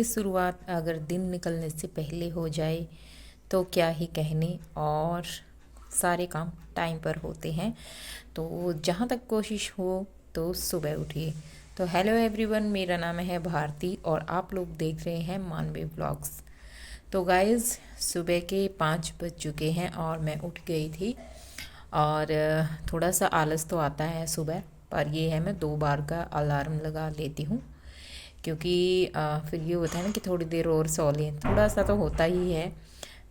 शुरुआत अगर दिन निकलने से पहले हो जाए तो क्या ही कहने। और सारे काम टाइम पर होते हैं, तो जहाँ तक कोशिश हो तो सुबह उठिए। तो हेलो एवरीवन, मेरा नाम है भारती और आप लोग देख रहे हैं मानवी व्लॉग्स। तो गाइज़, सुबह के 5 बज चुके हैं और मैं उठ गई थी। और थोड़ा सा आलस तो आता है सुबह, पर ये है मैं 2 बार का अलार्म लगा लेती हूँ, क्योंकि फिर ये होता है ना कि थोड़ी देर और सो लें, थोड़ा सा तो होता ही है।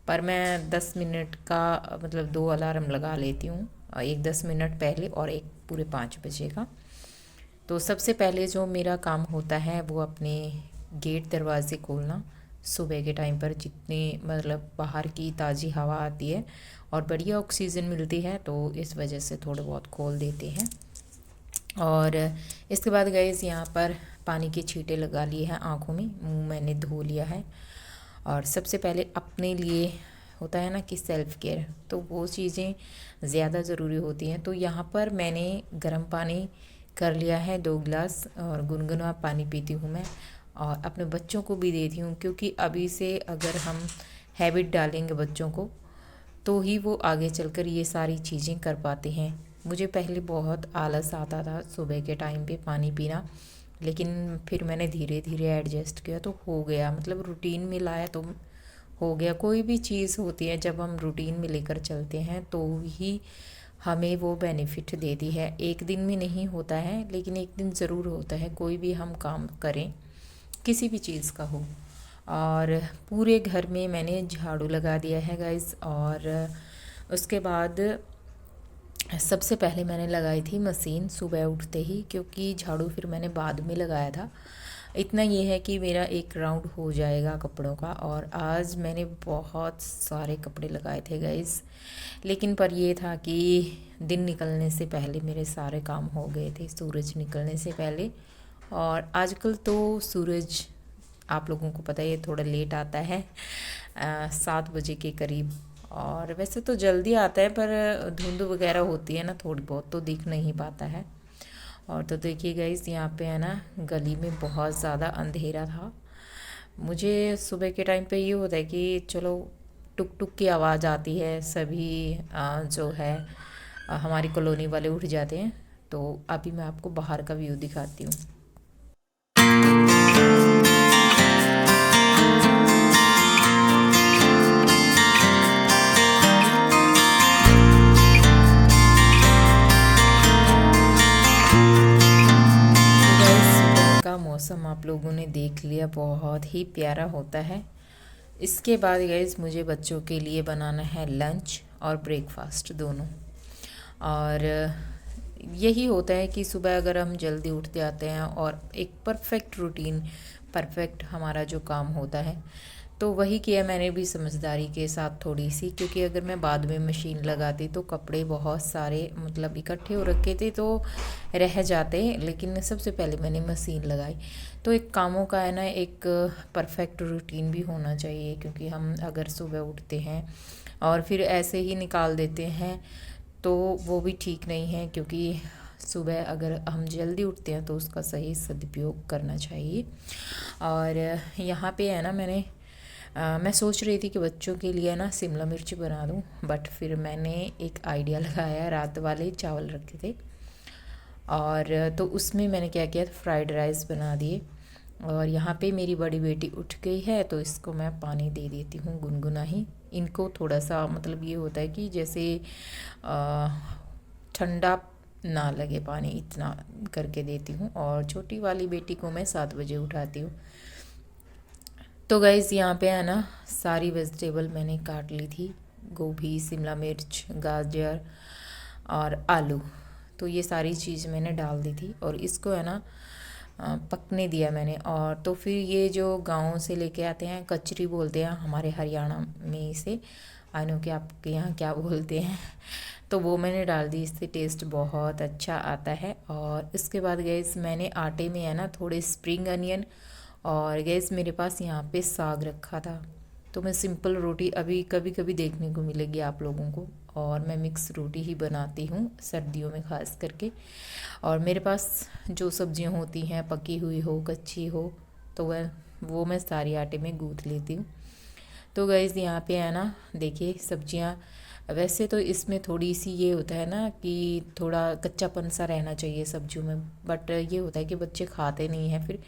पर मैं 10 मिनट का मतलब 2 अलार्म लगा लेती हूँ, एक 10 मिनट पहले और एक पूरे 5 बजे का। तो सबसे पहले जो मेरा काम होता है वो अपने गेट दरवाज़े खोलना। सुबह के टाइम पर जितनी मतलब बाहर की ताज़ी हवा आती है और बढ़िया ऑक्सीजन मिलती है, तो इस वजह से थोड़े बहुत खोल देते हैं। और इसके बाद गाइस यहाँ पर पानी के छींटे लगा लिए हैं आँखों में, मुंह मैंने धो लिया है। और सबसे पहले अपने लिए होता है ना कि सेल्फ़ केयर, तो वो चीज़ें ज़्यादा ज़रूरी होती हैं। तो यहाँ पर मैंने गर्म पानी कर लिया है 2 गिलास, और गुनगुना पानी पीती हूँ मैं, और अपने बच्चों को भी देती हूँ, क्योंकि अभी से अगर हम हैबिट डालेंगे बच्चों को तो ही वो आगे चलकर ये सारी चीज़ें कर पाते हैं। मुझे पहले बहुत आलस आता था सुबह के टाइम पे पानी पीना, लेकिन फिर मैंने धीरे धीरे एडजस्ट किया तो हो गया, मतलब रूटीन में लाया तो हो गया। कोई भी चीज़ होती है जब हम रूटीन में लेकर चलते हैं तो ही हमें वो बेनिफिट देती है। एक दिन में नहीं होता है, लेकिन एक दिन ज़रूर होता है। कोई भी हम काम करें, किसी भी चीज़ का हो। और पूरे घर में मैंने झाड़ू लगा दिया है गाइस। और उसके बाद सबसे पहले मैंने लगाई थी मशीन सुबह उठते ही, क्योंकि झाड़ू फिर मैंने बाद में लगाया था। इतना ये है कि मेरा एक राउंड हो जाएगा कपड़ों का। और आज मैंने बहुत सारे कपड़े लगाए थे गाइस, लेकिन पर ये था कि दिन निकलने से पहले मेरे सारे काम हो गए थे, सूरज निकलने से पहले। और आजकल तो सूरज आप लोगों को पता है ये थोड़ा लेट आता है, 7 बजे के करीब। और वैसे तो जल्दी आता है, पर धुंध वगैरह होती है ना थोड़ी बहुत, तो दिख नहीं पाता है। और तो देखिए गाइस, यहाँ पे है ना गली में बहुत ज़्यादा अंधेरा था। मुझे सुबह के टाइम पे ये होता है कि चलो टुक टुक की आवाज़ आती है, सभी जो है हमारी कॉलोनी वाले उठ जाते हैं। तो अभी मैं आपको बाहर का व्यू दिखाती हूँ। सुबह का मौसम आप लोगों ने देख लिया, बहुत ही प्यारा होता है। इसके बाद गाइस मुझे बच्चों के लिए बनाना है लंच और ब्रेकफास्ट दोनों। और यही होता है कि सुबह अगर हम जल्दी उठ जाते हैं और एक परफेक्ट रूटीन, परफेक्ट हमारा जो काम होता है, तो वही किया मैंने भी समझदारी के साथ थोड़ी सी। क्योंकि अगर मैं बाद में मशीन लगाती तो कपड़े बहुत सारे मतलब इकट्ठे हो रखे थे तो रह जाते, लेकिन सबसे पहले मैंने मशीन लगाई। तो एक कामों का है ना एक परफेक्ट रूटीन भी होना चाहिए, क्योंकि हम अगर सुबह उठते हैं और फिर ऐसे ही निकाल देते हैं तो वो भी ठीक नहीं है। क्योंकि सुबह अगर हम जल्दी उठते हैं तो उसका सही सदुपयोग करना चाहिए। और यहाँ पे है ना मैं सोच रही थी कि बच्चों के लिए ना शिमला मिर्च बना दूँ, बट फिर मैंने एक आइडिया लगाया, रात वाले चावल रखे थे और तो उसमें मैंने क्या किया, फ्राइड राइस बना दिए। और यहाँ पे मेरी बड़ी बेटी उठ गई है तो इसको मैं पानी दे देती हूँ गुनगुना ही। इनको थोड़ा सा मतलब ये होता है कि जैसे ठंडा ना लगे पानी, इतना करके देती हूँ। और छोटी वाली बेटी को मैं 7 बजे उठाती हूँ। तो गाइज़ यहाँ पे है ना सारी वेजिटेबल मैंने काट ली थी, गोभी, शिमला मिर्च, गाजर और आलू। तो ये सारी चीज़ मैंने डाल दी थी और इसको है ना पकने दिया मैंने। और तो फिर ये जो गाँव से लेके आते हैं, कचरी बोलते हैं हमारे हरियाणा में इसे, आई नो कि आपके यहाँ क्या बोलते हैं, तो वो मैंने डाल दी। इससे टेस्ट बहुत अच्छा आता है। और इसके बाद गैस मैंने आटे में है ना थोड़े स्प्रिंग अनियन, और गैस मेरे पास यहाँ पे साग रखा था। तो मैं सिंपल रोटी अभी कभी कभी देखने को मिलेगी आप लोगों को, और मैं मिक्स रोटी ही बनाती हूँ सर्दियों में ख़ास करके। और मेरे पास जो सब्जियाँ होती हैं, पकी हुई हो कच्ची हो, तो वह वो मैं सारी आटे में गूँथ लेती हूँ। तो गाइस यहाँ पे है ना, देखिए सब्जियाँ, वैसे तो इसमें थोड़ी सी ये होता है ना कि थोड़ा कच्चापन सा रहना चाहिए सब्जियों में, बट ये होता है कि बच्चे खाते नहीं हैं।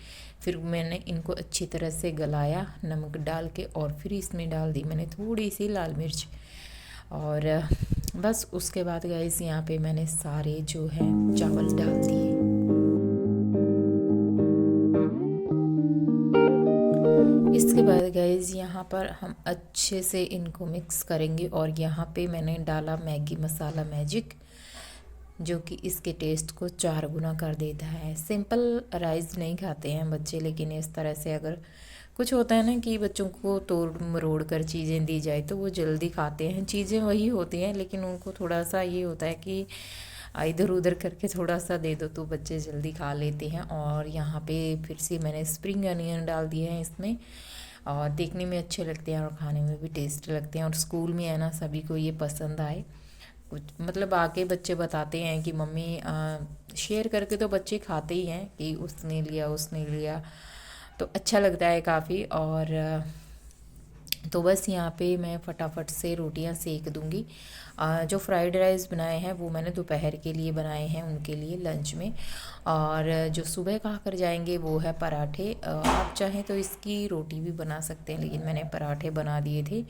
फिर मैंने इनको अच्छी तरह से गलाया नमक डाल के, और फिर इसमें डाल दी मैंने थोड़ी सी लाल मिर्च। और बस उसके बाद गाइस यहाँ पे मैंने सारे जो है चावल डाल दिए। इसके बाद गाइस यहाँ पर हम अच्छे से इनको मिक्स करेंगे, और यहाँ पे मैंने डाला मैगी मसाला मैजिक, जो कि इसके टेस्ट को 4 गुना कर देता है। सिंपल राइस नहीं खाते हैं बच्चे, लेकिन इस तरह से अगर कुछ होता है ना कि बच्चों को तोड़ मरोड़ कर चीज़ें दी जाए तो वो जल्दी खाते हैं। चीज़ें वही होती हैं, लेकिन उनको थोड़ा सा ये होता है कि इधर उधर करके थोड़ा सा दे दो तो बच्चे जल्दी खा लेते हैं। और यहाँ पे फिर से मैंने स्प्रिंग अनियन डाल दिए हैं इसमें, और देखने में अच्छे लगते हैं और खाने में भी टेस्ट लगते हैं, और स्कूल में है ना सभी को ये पसंद आए। कुछ मतलब आके बच्चे बताते हैं कि मम्मी शेयर करके तो बच्चे खाते ही हैं कि उसने लिया, तो अच्छा लगता है काफ़ी। और तो बस यहाँ पे मैं फटाफट से रोटियां सेक दूंगी। जो फ्राइड राइस बनाए हैं वो मैंने दोपहर के लिए बनाए हैं उनके लिए लंच में, और जो सुबह खा कर जाएंगे वो है पराठे। आप चाहें तो इसकी रोटी भी बना सकते हैं, लेकिन मैंने पराठे बना दिए थे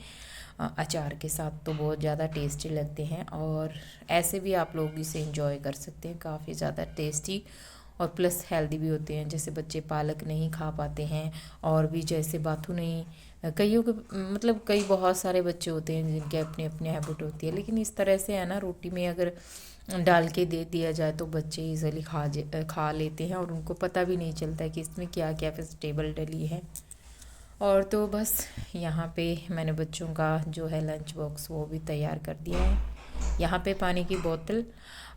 अचार के साथ, तो बहुत ज़्यादा टेस्टी लगते हैं। और ऐसे भी आप लोग इसे इंजॉय कर सकते हैं, काफ़ी ज़्यादा टेस्टी और प्लस हेल्दी भी होते हैं। जैसे बच्चे पालक नहीं खा पाते हैं, और भी जैसे बाथू नहीं, कईयों के मतलब कई बहुत सारे बच्चे होते हैं जिनके अपने अपने हैबिट होती है, लेकिन इस तरह से है ना रोटी में अगर डाल के दे दिया जाए तो बच्चे इजीली खा लेते हैं, और उनको पता भी नहीं चलता है कि इसमें क्या क्या वेजिटेबल डली है। और तो बस यहाँ पे मैंने बच्चों का जो है लंच बॉक्स वो भी तैयार कर दिया है। यहाँ पे पानी की बोतल,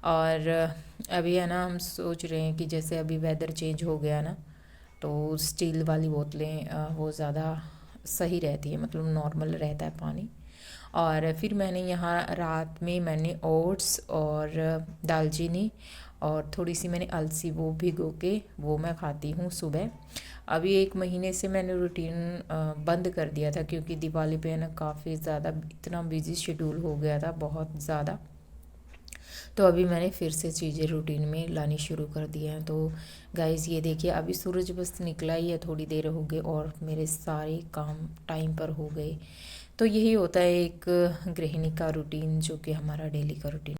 और अभी है ना हम सोच रहे हैं कि जैसे अभी वेदर चेंज हो गया ना, तो स्टील वाली बोतलें वो ज़्यादा सही रहती है, मतलब नॉर्मल रहता है पानी। और फिर मैंने यहाँ रात में मैंने ओट्स और दालचीनी और थोड़ी सी मैंने अलसी वो भिगो के वो मैं खाती हूँ सुबह। अभी 1 महीने से मैंने रूटीन बंद कर दिया था, क्योंकि दिवाली पे है ना काफ़ी ज़्यादा इतना बिजी शेड्यूल हो गया था, बहुत ज़्यादा। तो अभी मैंने फिर से चीज़ें रूटीन में लानी शुरू कर दी हैं। तो गाइज़ ये देखिए अभी सूरज बस निकला ही है, थोड़ी देर हो गई और मेरे सारे काम टाइम पर हो गए। तो यही होता है एक गृहिणी का रूटीन, जो कि हमारा डेली का रूटीन।